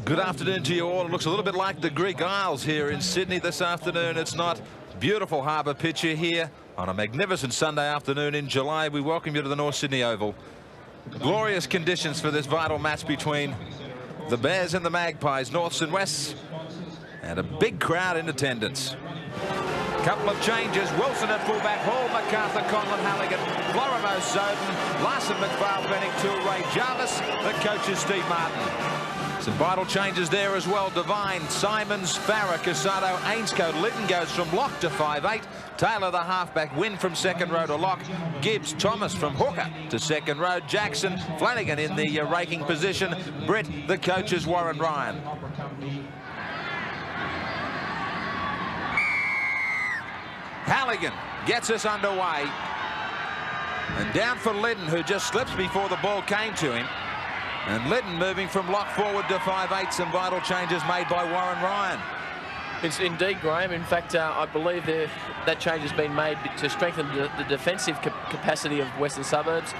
Good afternoon to you all. It looks a little bit like the Greek Isles here in Sydney this afternoon. It's not. Beautiful harbour picture here on a magnificent Sunday afternoon in July. We welcome you to the North Sydney Oval. Glorious conditions for this vital match between the Bears and the Magpies, Norths and Wests, and a big crowd in attendance. Couple of changes. Wilson at fullback, Hall, MacArthur, Conlon, Halligan, Florimo, Soden, Larson, McPhail, Benning, Toolray, Jarvis. The coach is Steve Martin. Some vital changes there as well. Devine, Simons, Farah, Casado, Ainscote. Lytton goes from lock to 5'8". Taylor, the halfback, Wynn from second row to lock. Gibbs, Thomas from hooker to second row. Jackson, Flanagan in the raking position. Britt, the coach, is Warren Ryan. Halligan gets us underway. And down for Lytton, who just slips before the ball came to him. And Lytton moving from lock forward to 5'8". Some vital changes made by Warren Ryan. It's indeed, Graham. In fact, I believe that change has been made to strengthen the defensive capacity of Western Suburbs.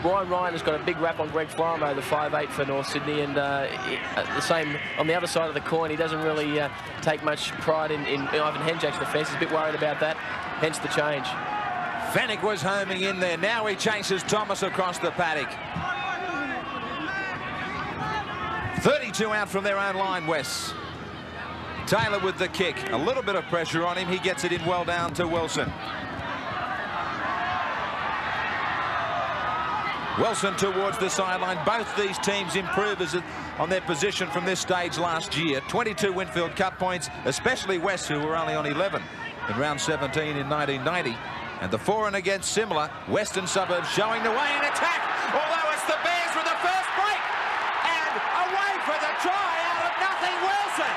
Warren Ryan has got a big rap on Greg Florimo, the 5'8" for North Sydney, and the same on the other side of the coin. He doesn't really take much pride in Ivan Henjak's defence. He's a bit worried about that, hence the change. Fennick was homing in there. Now he chases Thomas across the paddock. 32 out from their own line, West. Taylor with the kick. A little bit of pressure on him. He gets it in well down to Wilson. Wilson towards the sideline. Both these teams improve on their position from this stage last year. 22 Winfield Cup points, especially West, who were only on 11 in round 17 in 1990. And the for and against similar. Western Suburbs showing the way in attack. Although it's the Bears with the first break. And away for the try out of nothing, Wilson.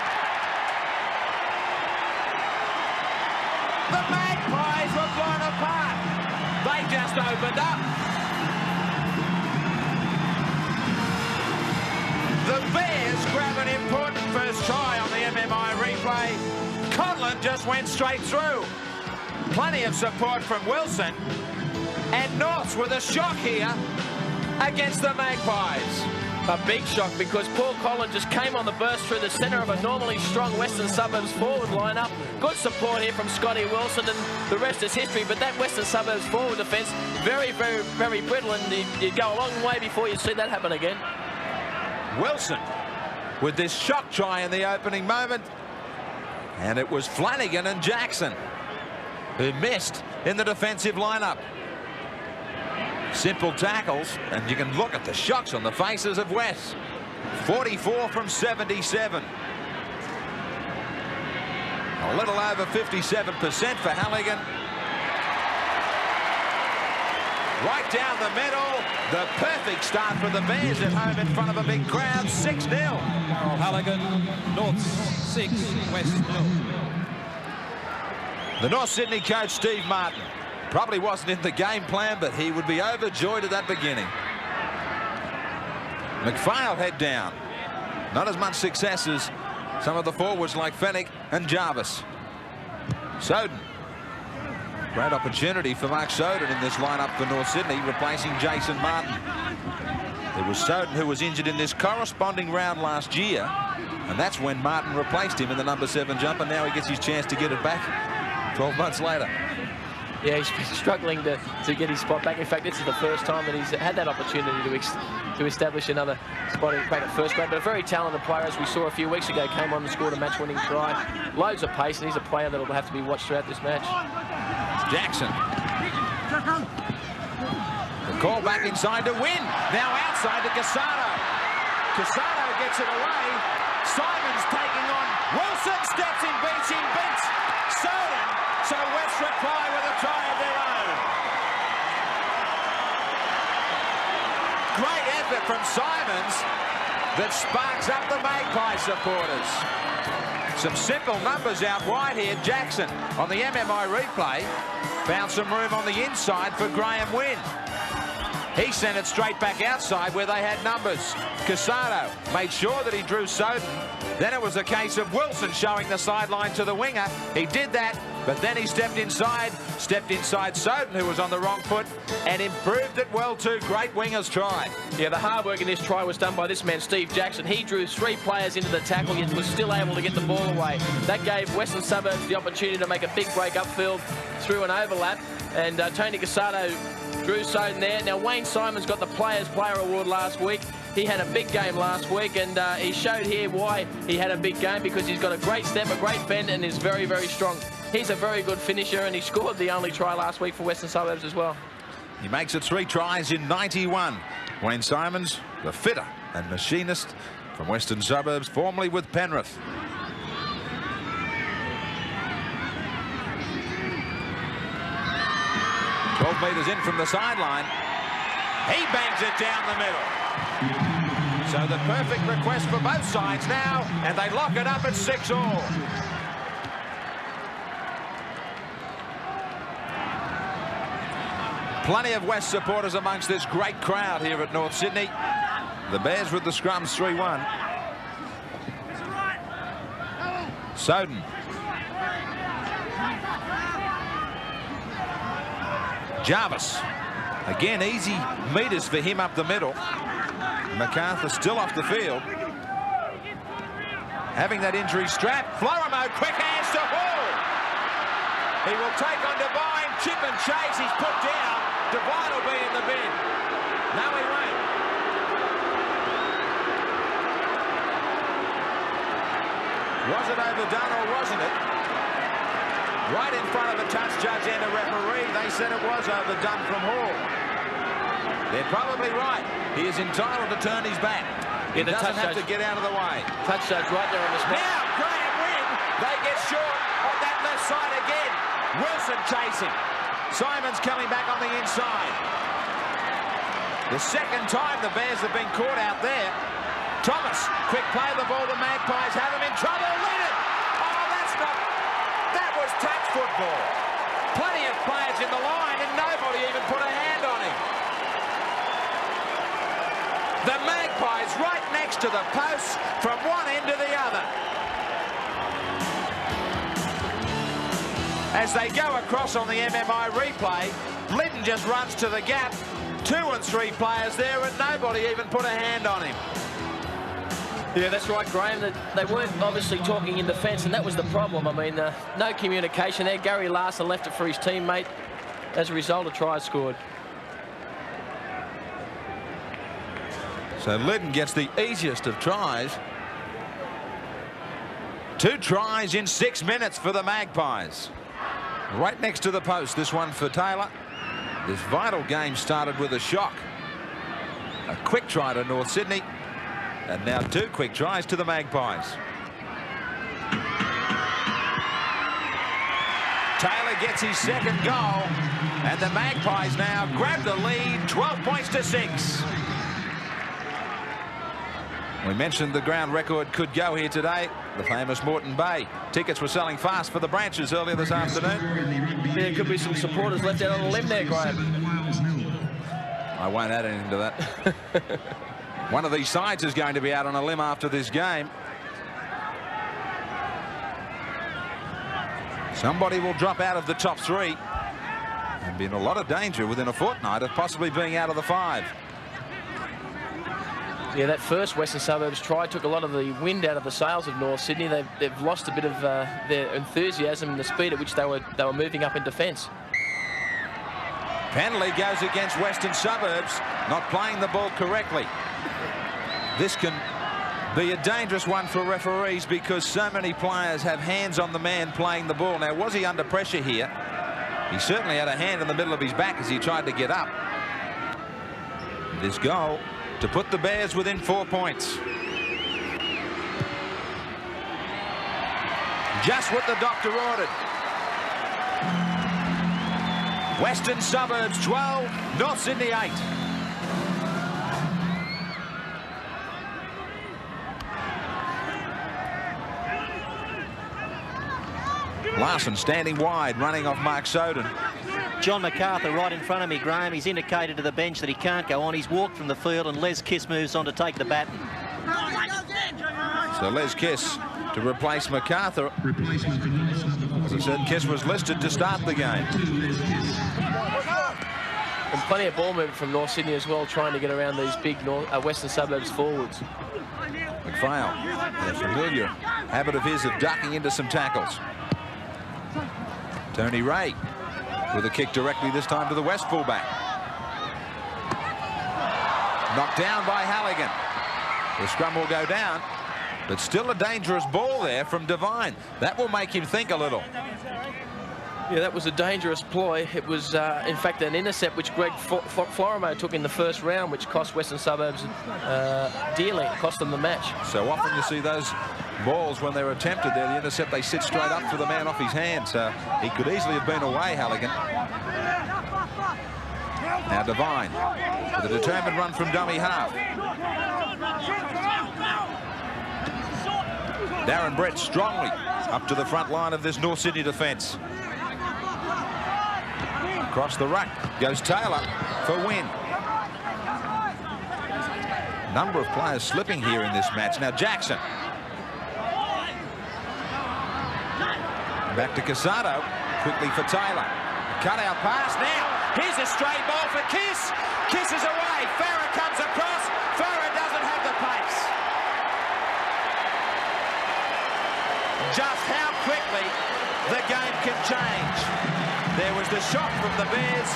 The Magpies were blown apart. They just opened up. The Bears grab an important first try on the MMI replay. Conlon just went straight through. Plenty of support from Wilson. And Norths with a shock here against the Magpies. A big shock because Paul Conlon just came on the burst through the centre of a normally strong Western Suburbs forward lineup. Good support here from Scotty Wilson, and the rest is history. But that Western Suburbs forward defence, very, very, very brittle, and you'd go a long way before you see that happen again. Wilson with this shock try in the opening moment. And it was Flanagan and Jackson who missed in the defensive lineup. Simple tackles, and you can look at the shocks on the faces of West. 44 from 77. A little over 57% for Halligan. Right down the middle. The perfect start for the Bears at home in front of a big crowd. 6-0. Halligan, North 6, West 0. The North Sydney coach, Steve Martin, probably wasn't in the game plan, but he would be overjoyed at that beginning. McPhail head down. Not as much success as some of the forwards like Fennick and Jarvis. Soden. Great opportunity for Mark Soden in this lineup for North Sydney, replacing Jason Martin. It was Soden who was injured in this corresponding round last year, and that's when Martin replaced him in the number 7 jumper. Now he gets his chance to get it back 12 months later. Yeah, he's been struggling to get his spot back. In fact, this is the first time that he's had that opportunity to establish another spot back at first grade. But a very talented player, as we saw a few weeks ago, came on and scored a match-winning try. Loads of pace, and he's a player that will have to be watched throughout this match. Jackson. The call back inside to Wynn. Now outside to Casado. Casado gets it away. Simons taking on Wilson. Steps in, beats Soden. So West reply with a try of their own. Great effort from Simons that sparks up the Magpie supporters. Some simple numbers out wide here. Jackson on the MMI replay found some room on the inside for Graham Wynn. He sent it straight back outside where they had numbers. Casado made sure that he drew Soden. Then it was a case of Wilson showing the sideline to the winger. He did that, but then he stepped inside Soden, who was on the wrong foot, and improved it well too. Great winger's try. Yeah, the hard work in this try was done by this man, Steve Jackson. He drew 3 players into the tackle, yet was still able to get the ball away. That gave Western Suburbs the opportunity to make a big break upfield through an overlap, and Tony Casado drew Soden there. Now, Wayne Simons got the Players Player Award last week. He had a big game last week, and he showed here why he had a big game, because he's got a great step, a great bend, and is very, very strong. He's a very good finisher, and he scored the only try last week for Western Suburbs as well. He makes it 3 tries in 91. Wayne Simons, the fitter and machinist from Western Suburbs, formerly with Penrith. "12 metres in from the sideline. He bangs it down the middle. So the perfect request for both sides now, and they lock it up at 6-all. Plenty of West supporters amongst this great crowd here at North Sydney. The Bears with the scrums 3-1. Soden. Jarvis. Again, easy meters for him up the middle. MacArthur still off the field. Having that injury strap. Florimo, quick hands to Hall. He will take on Devine. Chip and chase. He's put down. Devine will be in the bin. No, he won't. Was it overdone or wasn't it? Right in front of the touch judge and a referee, they said it was overdone from Hall. They're probably right. He is entitled to turn his back. He doesn't have to get out of the way. Touch judge right there on the spot. Now, Graham Wynn, they get short on that left side again. Wilson chasing. Simons coming back on the inside. The second time the Bears have been caught out there. Thomas, quick play of the ball. The Magpies have him in trouble. Lennon. Oh, that's not... That was touch football. Plenty of players in the line and nobody even put a hand on him. The Magpies right next to the posts from one end to the other. As they go across on the MMI replay, Lytton just runs to the gap. 2 and 3 players there and nobody even put a hand on him. Yeah, that's right, Graham. They weren't obviously talking in defence, and that was the problem. I mean, no communication there. Gary Larson left it for his teammate. As a result, a try scored. So Lytton gets the easiest of tries. 2 tries in 6 minutes for the Magpies. Right next to the post, this one for Taylor. This vital game started with a shock. A quick try to North Sydney. And now 2 quick tries to the Magpies. Taylor gets his second goal. And the Magpies now grab the lead, 12 points to 6. We mentioned the ground record could go here today. The famous Moreton Bay. Tickets were selling fast for the Branches earlier this afternoon. There could be some supporters left out on the limb there, Graham. I won't add anything to that. One of these sides is going to be out on a limb after this game. Somebody will drop out of the top 3 and be in a lot of danger within a fortnight of possibly being out of the 5. Yeah, that first Western Suburbs try took a lot of the wind out of the sails of North Sydney. They've lost a bit of their enthusiasm and the speed at which they were moving up in defence. Penalty goes against Western Suburbs, not playing the ball correctly. This can be a dangerous one for referees because so many players have hands on the man playing the ball. Now, was he under pressure here? He certainly had a hand in the middle of his back as he tried to get up. This goal to put the Bears within 4 points. Just what the doctor ordered. Western Suburbs 12, North Sydney 8. Larson standing wide, running off Mark Soden. John MacArthur right in front of me, Graham. He's indicated to the bench that he can't go on. He's walked from the field, and Les Kiss moves on to take the baton. So Les Kiss to replace MacArthur. As I said, Kiss was listed to start the game. And plenty of ball movement from North Sydney as well, trying to get around these big Western Suburbs forwards. McPhail, a familiar habit of his of ducking into some tackles. Tony Ray with a kick directly this time to the West fullback. Knocked down by Halligan. The scrum will go down, but still a dangerous ball there from Devine. That will make him think a little. Yeah, that was a dangerous ploy. It was, in fact, an intercept which Greg Florimo took in the first round, which cost Western Suburbs dearly. It cost them the match. So often you see those balls when they're attempted there, the intercept, they sit straight up for the man off his hand. So he could easily have been away, Halligan. Now Devine with a determined run from dummy half. Darren Brett strongly up to the front line of this North Sydney defence. Across the ruck goes Taylor for win. Number of players slipping here in this match. Now Jackson. Back to Casado. Quickly for Taylor. Cut out pass now. Here's a straight ball for Kiss. Kiss is away. Farah comes across. Farah doesn't have the pace. Just how quickly the game can change. There was the shot from the Bears.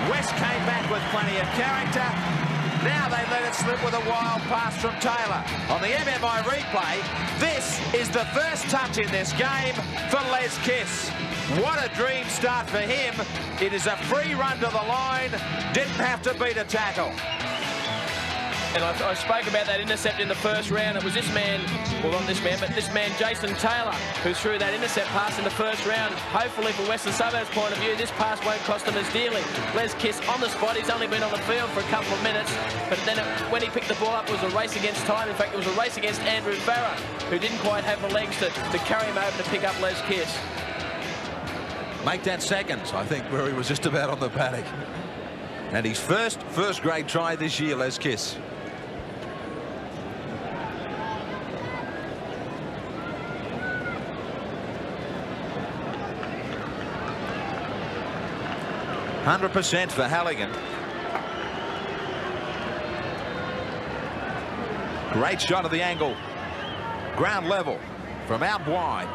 West came back with plenty of character. Now they let it slip with a wild pass from Taylor. On the MMI replay, this is the first touch in this game for Les Kiss. What a dream start for him. It is a free run to the line. Didn't have to beat a tackle. And I spoke about that intercept in the first round. It was this man, well, not this man, but this man, Jason Taylor, who threw that intercept pass in the first round. Hopefully, from Western Suburbs' point of view, this pass won't cost them as dearly. Les Kiss on the spot. He's only been on the field for a couple of minutes, but then when he picked the ball up, it was a race against time. In fact, it was a race against Andrew Farah, who didn't quite have the legs to carry him over to pick up Les Kiss. Make that seconds, I think, where he was just about on the paddock. And his first grade try this year, Les Kiss. %100% for Halligan. Great shot of the angle. Ground level from out wide.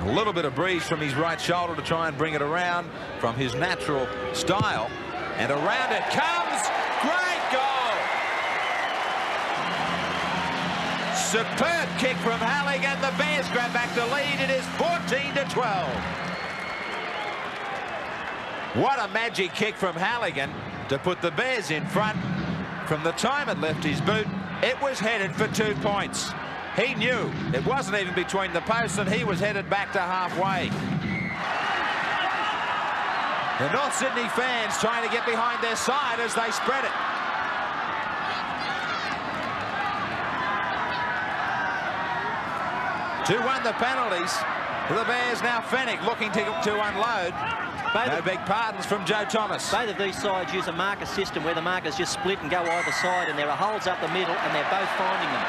A little bit of breeze from his right shoulder to try and bring it around from his natural style. And around it comes. Great goal. Superb kick from Halligan. The Bears grab back the lead. It is 14-12. What a magic kick from Halligan to put the Bears in front. From the time it left his boot, it was headed for 2 points. He knew it wasn't even between the posts, and he was headed back to halfway. The North Sydney fans trying to get behind their side as they spread it. To win the penalties. The Bears now. Fennick looking to unload. No big pardons from Joe Thomas. Both of these sides use a marker system where the markers just split and go either side, and there are holes up the middle, and they're both finding them.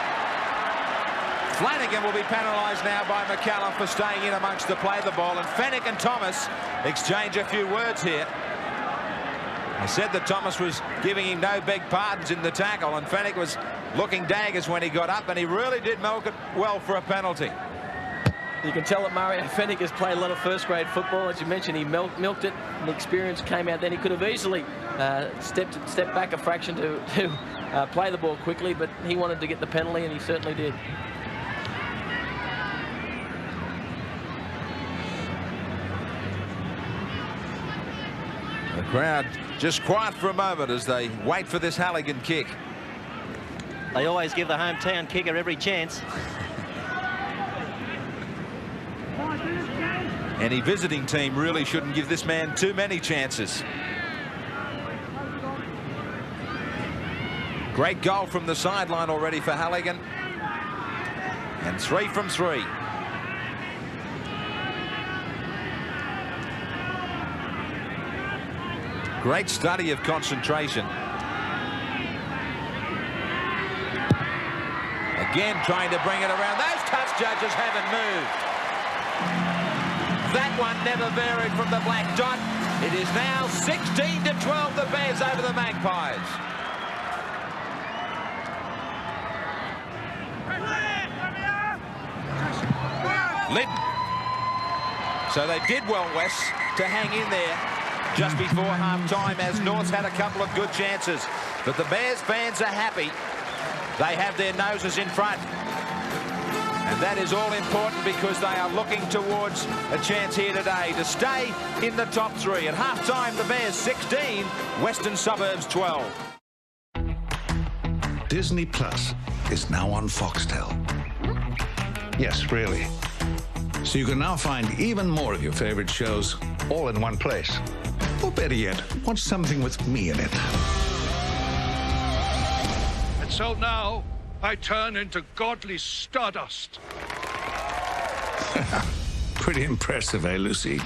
Flanagan will be penalised now by McCallum for staying in amongst the play the ball, and Fennick and Thomas exchange a few words here. I said that Thomas was giving him no big pardons in the tackle, and Fennick was looking daggers when he got up, and he really did milk it well for a penalty. You can tell that Mario Fennick has played a lot of first-grade football. As you mentioned, he milked it, and the experience came out then. He could have easily stepped back a fraction to play the ball quickly, but he wanted to get the penalty, and he certainly did. The crowd just quiet for a moment as they wait for this Halligan kick. They always give the hometown kicker every chance. Any visiting team really shouldn't give this man too many chances. Great goal from the sideline already for Halligan. And 3 from 3. Great study of concentration. Again, trying to bring it around. Those touch judges haven't moved. That one never varied from the black dot. It is now 16-12, the Bears over the Magpies. Lytton. So they did well, Wes, to hang in there just before half-time, as North's had a couple of good chances. But the Bears fans are happy. They have their noses in front. And that is all important because they are looking towards a chance here today to stay in the top three. At half-time, the Bears 16, Western Suburbs 12. Disney Plus is now on Foxtel. Yes, really. So you can now find even more of your favorite shows all in one place. Or better yet, watch something with me in it. And so now, I turn into godly stardust. Pretty impressive, eh, Lucy?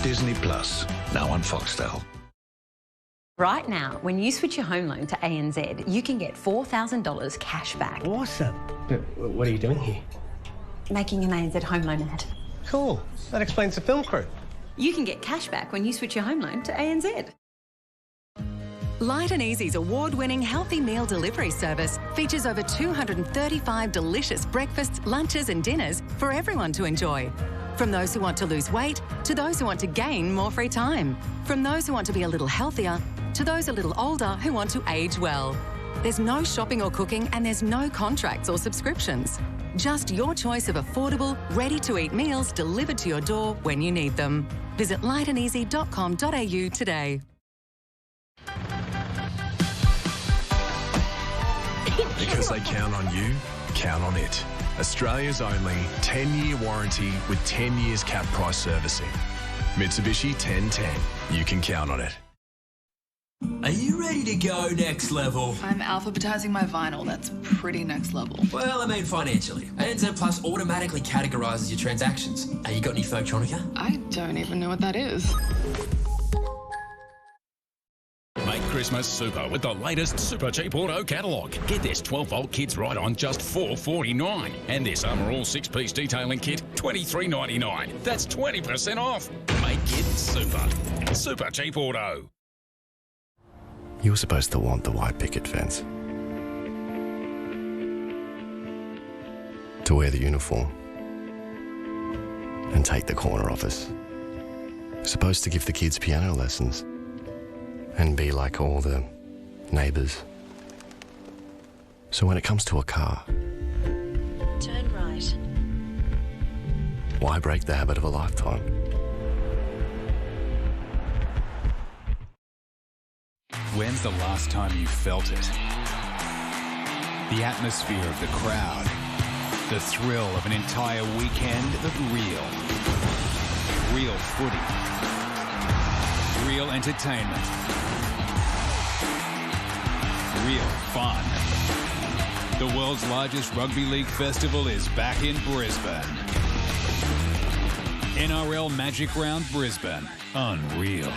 Disney Plus, now on Foxtel. Right now, when you switch your home loan to ANZ, you can get $4,000 cash back. Awesome. But what are you doing here? Making an ANZ home loan ad. Cool. That explains the film crew. You can get cash back when you switch your home loan to ANZ. Light and Easy's award-winning healthy meal delivery service features over 235 delicious breakfasts, lunches and dinners for everyone to enjoy. From those who want to lose weight to those who want to gain more free time. From those who want to be a little healthier to those a little older who want to age well. There's no shopping or cooking and there's no contracts or subscriptions. Just your choice of affordable, ready-to-eat meals delivered to your door when you need them. Visit lightandeasy.com.au today. Because they count on you, count on it. Australia's only 10-year warranty with 10 years cap price servicing. Mitsubishi 1010. You can count on it. Are you ready to go next level? I'm alphabetizing my vinyl. That's pretty next level. Well, I mean financially. ANZ Plus automatically categorises your transactions. You got any Folktronica? I don't even know what that is. Make Christmas super with the latest super cheap auto catalogue. Get this 12-volt Kids Ride On just $4.49. And this Armour All 6-piece detailing kit, $23.99. That's 20% off. Make it super. Super cheap auto. You were supposed to want the white picket fence. To wear the uniform. And take the corner office. Supposed to give the kids piano lessons. And be like all the neighbours. So when it comes to a car, turn right. Why break the habit of a lifetime? When's the last time you felt it? The atmosphere of the crowd. The thrill of an entire weekend of real footy. Real entertainment. Real fun. The world's largest rugby league festival is back in Brisbane. NRL Magic Round Brisbane. Unreal.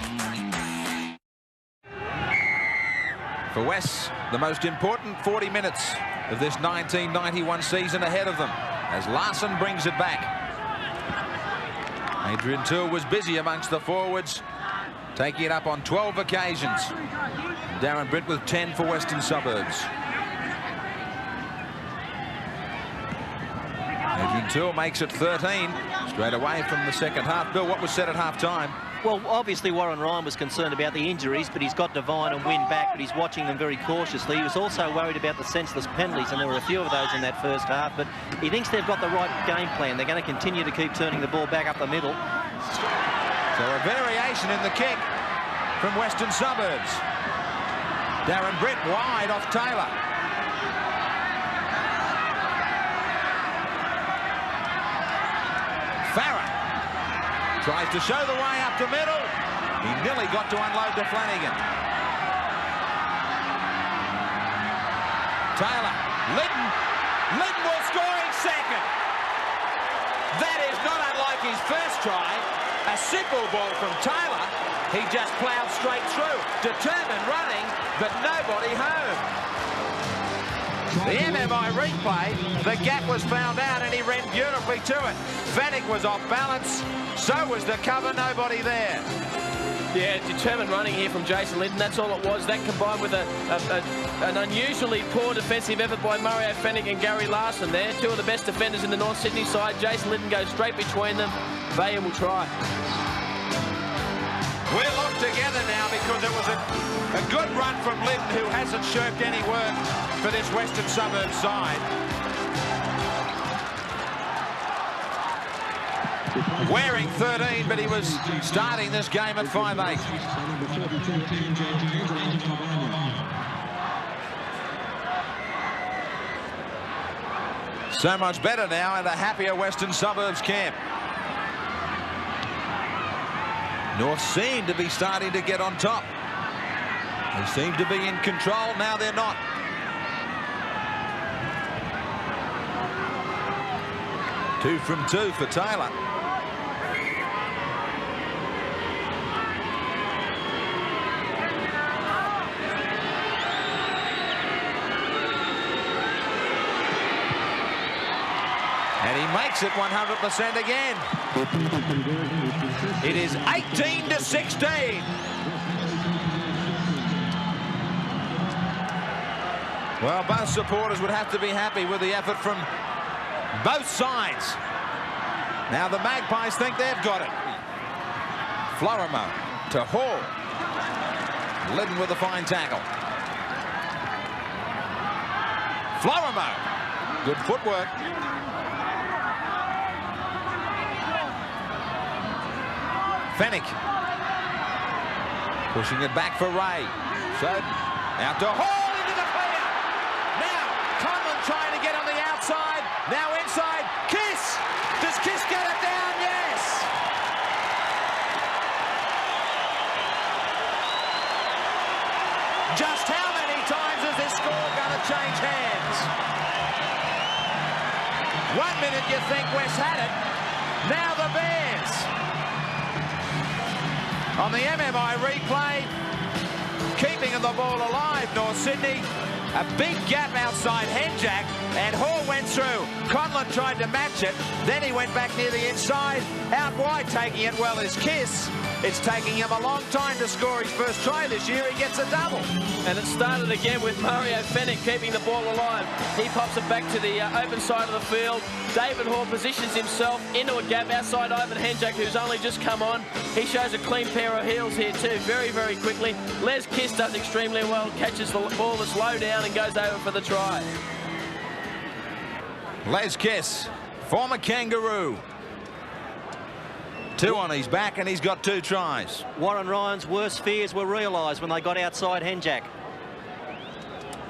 For Wes, the most important 40 minutes of this 1991 season ahead of them as Larson brings it back. Adrian Toole was busy amongst the forwards, taking it up on 12 occasions. Darren Britt with 10 for Western Suburbs. Adrian Toole makes it 13 straight away from the second half. Bill, what was said at half-time? Well, obviously Warren Ryan was concerned about the injuries, but he's got Devine and Wynn back, but he's watching them very cautiously. He was also worried about the senseless penalties, and there were a few of those in that first half, but he thinks they've got the right game plan. They're going to continue to keep turning the ball back up the middle. So a variation in the kick from Western Suburbs. Darren Britt wide off Taylor. Farah tries to show the way up the middle. He nearly got to unload to Flanagan. Taylor, Lytton will score in second. That is not unlike his first try. A simple ball from Taylor. He just ploughed straight through. Determined running, but nobody home. The MMI replay, the gap was found out and he ran beautifully to it. Fennick was off balance, so was the cover, nobody there. Yeah, determined running here from Jason Linden, that's all it was. That combined with an unusually poor defensive effort by Mario Fennick and Gary Larson there. Two of the best defenders in the North Sydney side. Jason Linden goes straight between them. Valiant will try. We're locked together now because it was a good run from Linden, who hasn't shirked any work for this Western Suburbs side. Wearing 13, but he was starting this game at 5'8". So much better now and a happier Western Suburbs camp. North seem to be starting to get on top. They seem to be in control. Now they're not. Two from two for Taylor. And he makes it 100% again. It is 18-16. Well, both supporters would have to be happy with the effort from both sides. Now the Magpies think they've got it. Florimo to Hall. Linden with a fine tackle. Florimo. Good footwork. Fennick pushing it back for Ray. So out to Hall into the clear. Now Conlon trying to get on the outside. Now inside. Kiss. Does Kiss get it down? Yes. Just how many times is this score going to change hands? 1 minute you think West had it. Now the Bears. On the MMI replay, keeping the ball alive, North Sydney. A big gap outside Henjack, and Hall went through. Conlon tried to match it, then he went back near the inside. Out wide, taking it well is Kiss. It's taking him a long time to score his first try this year. He gets a double. And it started again with Mario Fennick keeping the ball alive. He pops it back to the open side of the field. David Hall positions himself into a gap outside Ivan Henjack, who's only just come on. He shows a clean pair of heels here too, very, very quickly. Les Kiss does extremely well, catches the ball that's low down and goes over for the try. Les Kiss, former Kangaroo. Two on his back and he's got 2 tries. Warren Ryan's worst fears were realised when they got outside Henjack.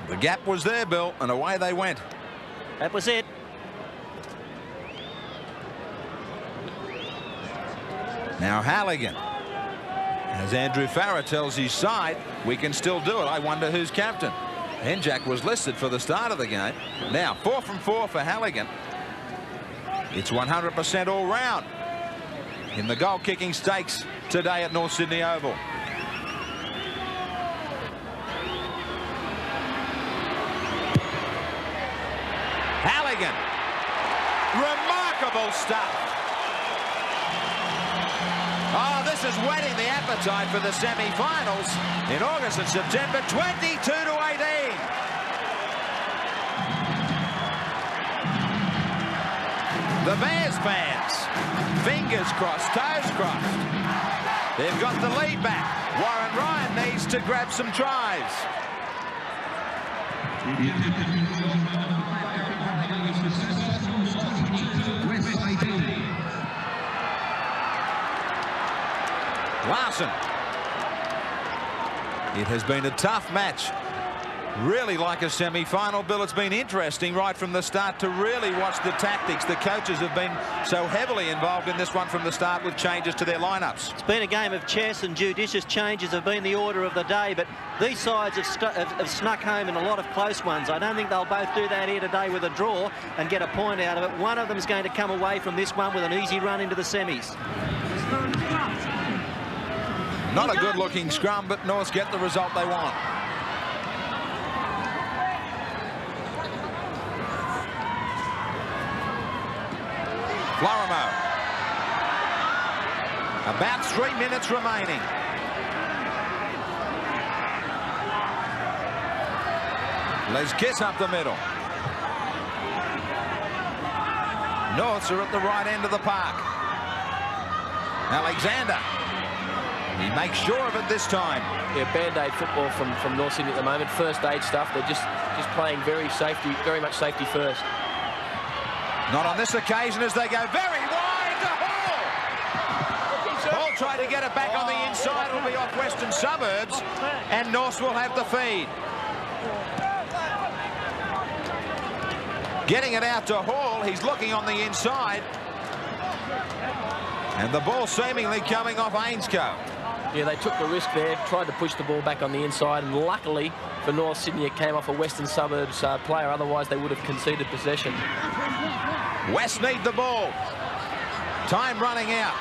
The gap was there, Bill, and away they went. That was it. Now Halligan. As Andrew Farah tells his side, we can still do it. I wonder who's captain. Henjack was listed for the start of the game. Now 4 from 4 for Halligan. It's 100% all round in the goal kicking stakes today at North Sydney Oval. Halligan. Remarkable stuff. Oh, this is whetting the appetite for the semi-finals in August and September, 22-18. The Bears fans, fingers crossed, toes crossed. They've got the lead back. Warren Ryan needs to grab some tries. Larson. It has been a tough match. Really like a semi-final, Bill. It's been interesting right from the start to really watch the tactics. The coaches have been so heavily involved in this one from the start with changes to their lineups. It's been a game of chess, and judicious changes have been the order of the day, but these sides have snuck home in a lot of close ones. I don't think they'll both do that here today with a draw and get a point out of it. One of them is going to come away from this one with an easy run into the semis. Not a good-looking scrum, but Norths get the result they want. Florimo. About 3 minutes remaining. Les Kiss up the middle. Norths are at the right end of the park. Alexander. He makes sure of it this time. Yeah, band-aid football from North Sydney at the moment. First aid stuff. They're just playing very much safety first. Not on this occasion as they go very wide to Hall. Hall tried to get it back on the inside. It'll be off Western Suburbs, and Norths will have the feed. Getting it out to Hall. He's looking on the inside. And the ball seemingly coming off Ainscough. Yeah, they took the risk there, tried to push the ball back on the inside, and luckily for North Sydney it came off a Western Suburbs player, otherwise they would have conceded possession. West need the ball. Time running out.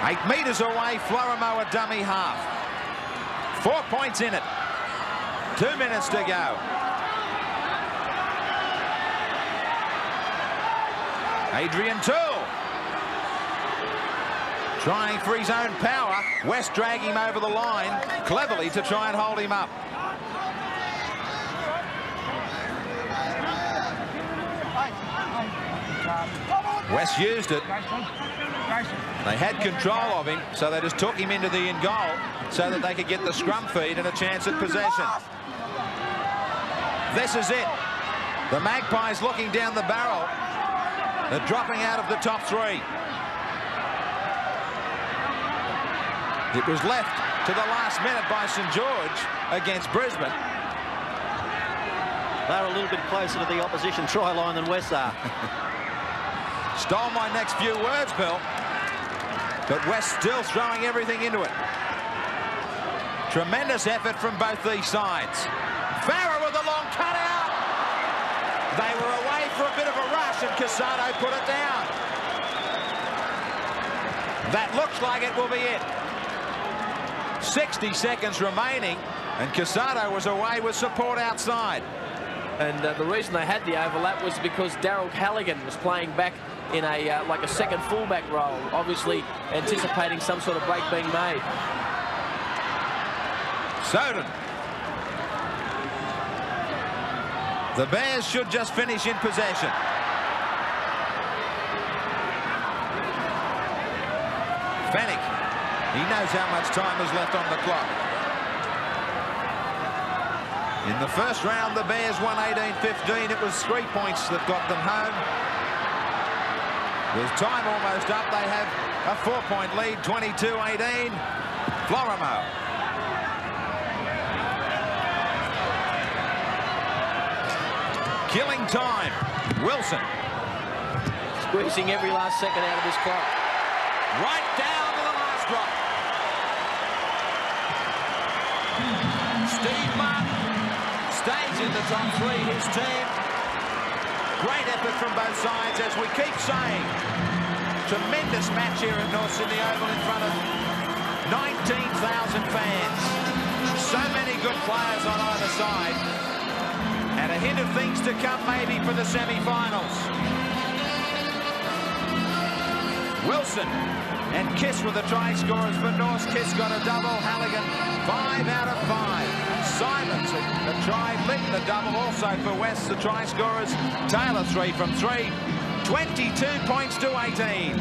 8 metres away, Florimo a dummy half. 4 points in it. 2 minutes to go. Adrian Toole. Trying for his own power. West dragging him over the line cleverly to try and hold him up. West used it. They had control of him, so they just took him into the in goal so that they could get the scrum feed and a chance at possession. This is it. The Magpies looking down the barrel. They're dropping out of the top 3. It was left to the last minute by St George against Brisbane. They're a little bit closer to the opposition try line than West are. Stole my next few words, Bill. But West still throwing everything into it. Tremendous effort from both these sides. Farah with a long cutout. They were away for a bit of a rush and Casado put it down. That looks like it will be it. 60 seconds remaining and Casado was away with support outside. And the reason they had the overlap was because Daryl Halligan was playing back in a like a second fullback role, obviously anticipating some sort of break being made. Soden. The Bears should just finish in possession. Fennick. He knows how much time is left on the clock. In the first round, the Bears won 18-15. It was 3 points that got them home. With time almost up, they have a 4-point lead, 22-18. Florimo. Killing time. Wilson. Squeezing every last second out of this clock. Right down to the last drop. Steve Martin stays in the top 3, his team. Great effort from both sides, as we keep saying. Tremendous match here at North Sydney Oval in front of 19,000 fans. So many good players on either side. And a hint of things to come maybe for the semi-finals. Wilson and Kiss were the try scorers for North. Kiss got a double. Halligan 5 out of 5. Simons a try. Linton a double also for West, the try scorers. Taylor 3 from 3. 22 points to 18.